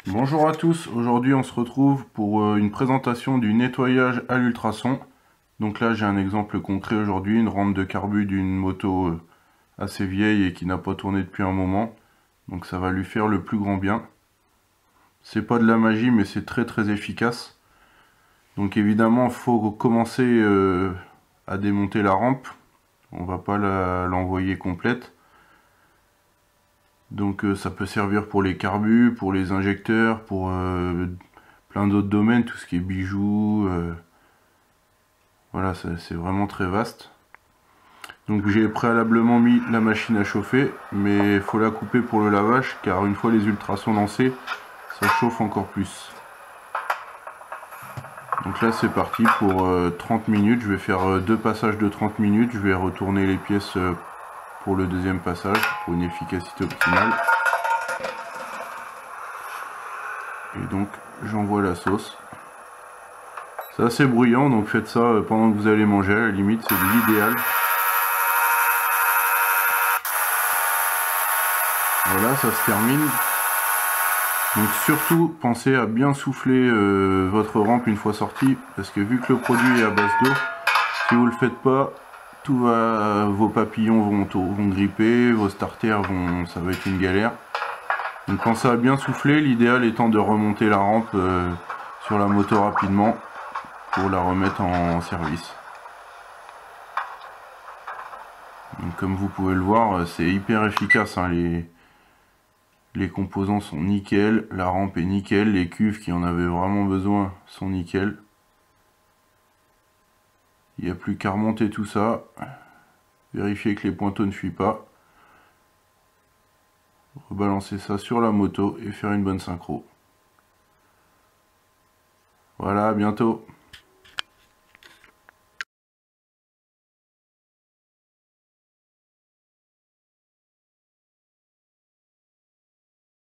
Bonjour à tous, aujourd'hui on se retrouve pour une présentation du nettoyage à l'ultrason. Donc là j'ai un exemple concret aujourd'hui, une rampe de carbu d'une moto assez vieille et qui n'a pas tourné depuis un moment. Donc ça va lui faire le plus grand bien. C'est pas de la magie mais c'est très efficace. Donc évidemment il faut commencer à démonter la rampe. On va pas l'envoyer complète. Donc ça peut servir pour les carbus, pour les injecteurs, pour plein d'autres domaines, tout ce qui est bijoux. Voilà, c'est vraiment très vaste. Donc j'ai préalablement mis la machine à chauffer, mais il faut la couper pour le lavage, car une fois les ultrasons lancés, ça chauffe encore plus. Donc là c'est parti pour 30 minutes, je vais faire deux passages de 30 minutes, je vais retourner les pièces pour le deuxième passage, pour une efficacité optimale. Et donc j'envoie la sauce. C'est assez bruyant, donc faites ça pendant que vous allez manger, à la limite c'est l'idéal. Voilà, ça se termine. Donc surtout, pensez à bien souffler votre rampe une fois sortie, parce que vu que le produit est à base d'eau, si vous le faites pas, vos papillons vont gripper, vos starters ça va être une galère. Donc pensez à bien souffler, l'idéal étant de remonter la rampe sur la moto rapidement pour la remettre en service. Donc comme vous pouvez le voir, c'est hyper efficace, hein, les composants sont nickel, la rampe est nickel, les cuves qui en avaient vraiment besoin sont nickel. Il n'y a plus qu'à remonter tout ça, vérifier que les pointeaux ne fuient pas, rebalancer ça sur la moto et faire une bonne synchro. Voilà, à bientôt.